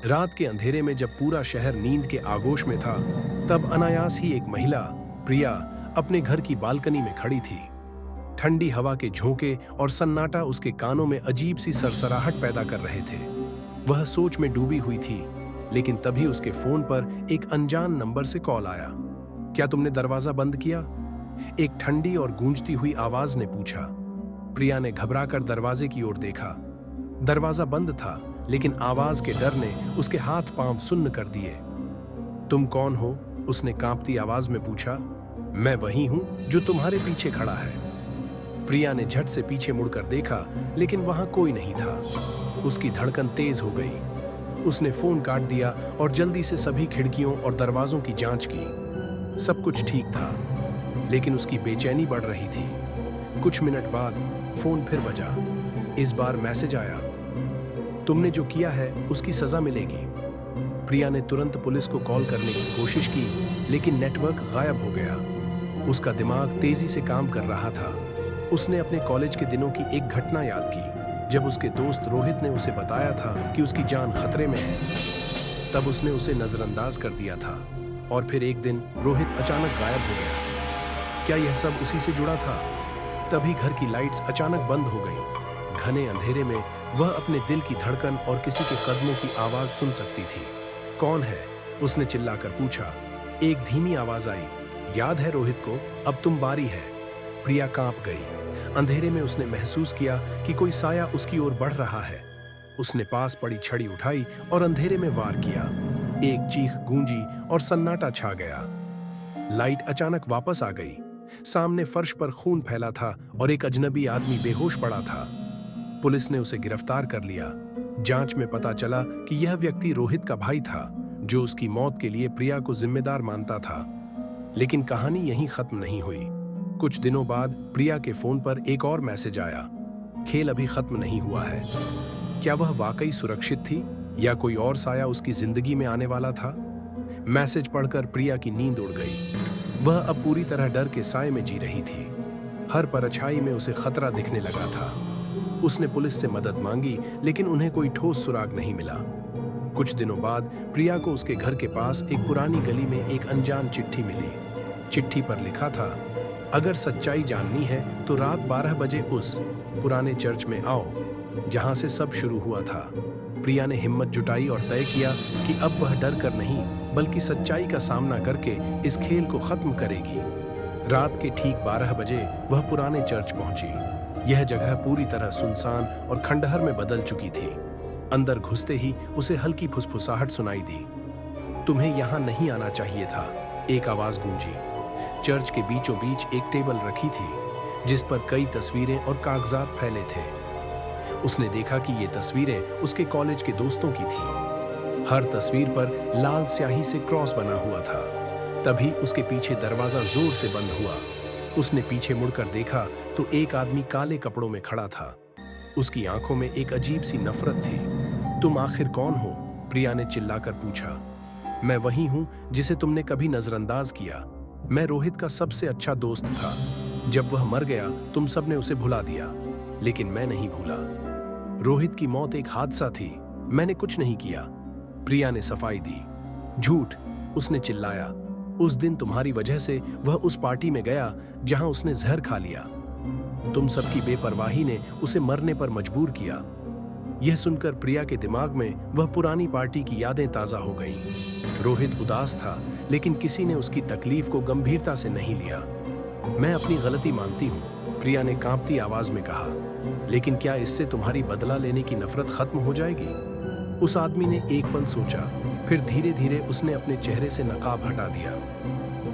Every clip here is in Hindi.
रात के अंधेरे में जब पूरा शहर नींद के आगोश में था, तब अनायास ही एक महिला, प्रिया, अपने घर की बालकनी में खड़ी थी। ठंडी हवा के झोंके और सन्नाटा उसके कानों में अजीब सी सरसराहट पैदा कर रहे थे। वह सोच में डूबी हुई थी, लेकिन तभी उसके फोन पर एक अनजान नंबर से कॉल आया। क्या तुमने दरवाजा बंद किया? एक ठंडी और गूंजती हुई आवाज ने पूछा। प्रिया ने घबराकर दरवाजे की ओर देखा। दरवाजा बंद था, लेकिन आवाज के डर ने उसके हाथ पांव सुन्न कर दिए। तुम कौन हो? उसने कांपती आवाज में पूछा। मैं वही हूं जो तुम्हारे पीछे खड़ा है। प्रिया ने झट से पीछे मुड़कर देखा, लेकिन वहां कोई नहीं था। उसकी धड़कन तेज हो गई। उसने फोन काट दिया और जल्दी से सभी खिड़कियों और दरवाजों की जांच की। सब कुछ ठीक था, लेकिन उसकी बेचैनी बढ़ रही थी। कुछ मिनट बाद फोन फिर बजा। इस बार मैसेज आया, तुमने जो किया है उसकी सजा मिलेगी। प्रिया ने तुरंत पुलिस को कॉल करने की कोशिश की, लेकिन नेटवर्क गायब हो गया। उसका दिमाग तेजी से काम कर रहा था। उसने अपने कॉलेज के दिनों की एक घटना याद की, जब उसके दोस्त रोहित ने उसे बताया था कि उसकी जान खतरे में है। तब उसने उसे नजरअंदाज कर दिया था, और फिर एक दिन रोहित अचानक गायब हो गया। क्या यह सब उसी से जुड़ा था? तभी घर की लाइट्स अचानक बंद हो गईं। घने अंधेरे में वह अपने दिल की धड़कन और किसी के कदमों की आवाज सुन सकती थी। कौन है? उसने चिल्लाकर पूछा। एक धीमी आवाज आई, याद है रोहित को, अब तुम बारी है। प्रिया कांप गई। अंधेरे में उसने महसूस किया कि कोई साया उसकी ओर बढ़ रहा है। उसने पास पड़ी छड़ी उठाई और अंधेरे में वार किया। एक चीख गूंजी और सन्नाटा छा गया। लाइट अचानक वापस आ गई। सामने फर्श पर खून फैला था और एक अजनबी आदमी बेहोश पड़ा था। पुलिस ने उसे गिरफ्तार कर लिया। जांच में पता चला कि यह व्यक्ति रोहित का भाई था, जो उसकी मौत के लिए प्रिया को जिम्मेदार मानता था। लेकिन कहानी यहीं खत्म नहीं हुई। कुछ दिनों बाद प्रिया के फोन पर एक और मैसेज आया। खेल अभी खत्म नहीं हुआ है। क्या वह वाकई सुरक्षित थी, या कोई और साया उसकी जिंदगी में आने वाला था? मैसेज पढ़कर प्रिया की नींद उड़ गई। वह अब पूरी तरह डर के साए में जी रही थी। हर परछाई में उसे खतरा दिखने लगा था। उसने पुलिस से मदद मांगी, लेकिन उन्हें कोई ठोस सुराग नहीं मिला। कुछ दिनों बाद प्रिया को उसके घर के पास एक पुरानी गली में एक अनजान चिट्ठी मिली। चिट्ठी पर लिखा था, अगर सच्चाई जाननी है तो रात 12 बजे उस पुराने चर्च में आओ जहां से सब शुरू हुआ था। प्रिया ने हिम्मत जुटाई और तय किया कि अब वह डर कर नहीं, बल्कि सच्चाई का सामना करके इस खेल को खत्म करेगी। रात के ठीक 12 बजे वह पुराने चर्च पहुंची। यह जगह पूरी तरह सुनसान और खंडहर में बदल चुकी थी। अंदर घुसते ही उसे हल्की फुसफुसाहट सुनाई दी। तुम्हें यहां नहीं आना चाहिए था, एक आवाज गूंजी। चर्च के बीचों बीच एक टेबल रखी थी, जिस पर कई तस्वीरें और कागजात फैले थे। उसने देखा कि ये तस्वीरें उसके कॉलेज के दोस्तों की थीं। हर तस्वीर पर लाल स्याही से क्रॉस बना हुआ था। तभी उसके पीछे दरवाजा जोर से बंद हुआ। उसने पीछे मुड़कर देखा तो एक आदमी काले कपड़ों में खड़ा था। उसकी आंखों में एक अजीब सी नफरत थी। तुम आखिर कौन हो? प्रिया ने चिल्लाकर पूछा। मैं वही हूं जिसे तुमने कभी नजरअंदाज किया। मैं रोहित का सबसे अच्छा दोस्त था। जब वह मर गया तुम सबने उसे भुला दिया, लेकिन मैं नहीं भूला। रोहित की मौत एक हादसा थी, मैंने कुछ नहीं किया। प्रिया ने सफाई दी। झूठ, उसने चिल्लाया। उस दिन तुम्हारी वजह से वह उस पार्टी में गया जहां उसने जहर खा लिया। तुम सबकी बेपरवाही ने उसे मरने पर मजबूर किया। यह सुनकर प्रिया के दिमाग में वह पुरानी पार्टी की यादें ताजा हो गईं। रोहित उदास था, लेकिन किसी ने उसकी तकलीफ को गंभीरता से नहीं लिया। मैं अपनी गलती मानती हूँ, प्रिया ने कांपती आवाज में कहा। लेकिन क्या इससे तुम्हारी बदला लेने की नफरत खत्म हो जाएगी? उस आदमी ने एक पल सोचा, फिर धीरे धीरे उसने अपने चेहरे से नकाब हटा दिया।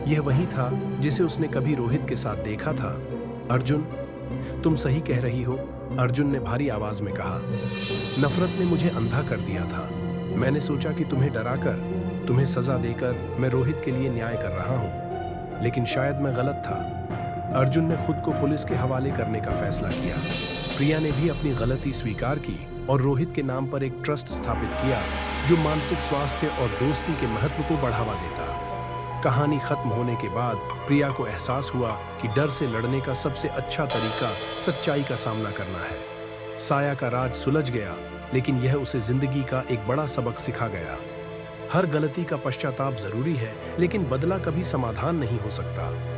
यह वही था जिसे उसने कभी रोहित के साथ देखा था। अर्जुन, तुम सही कह रही हो, अर्जुन ने भारी आवाज में कहा। नफरत ने मुझे अंधा कर दिया था। मैंने सोचा कि तुम्हें डराकर, तुम्हें सजा देकर मैं रोहित के लिए न्याय कर रहा हूं, लेकिन शायद मैं गलत था। अर्जुन ने खुद को पुलिस के हवाले करने का फैसला किया। प्रिया ने भी अपनी गलती स्वीकार की और रोहित के नाम पर एक ट्रस्ट स्थापित किया, जो मानसिक स्वास्थ्य और दोस्ती के महत्व को बढ़ावा देता। कहानी खत्म होने के बाद प्रिया को एहसास हुआ कि डर से लड़ने का सबसे अच्छा तरीका सच्चाई का सामना करना है। साया का राज सुलझ गया लेकिन यह उसे जिंदगी का एक बड़ा सबक सिखा गया। हर गलती का पश्चाताप जरूरी है, लेकिन बदला कभी समाधान नहीं हो सकता।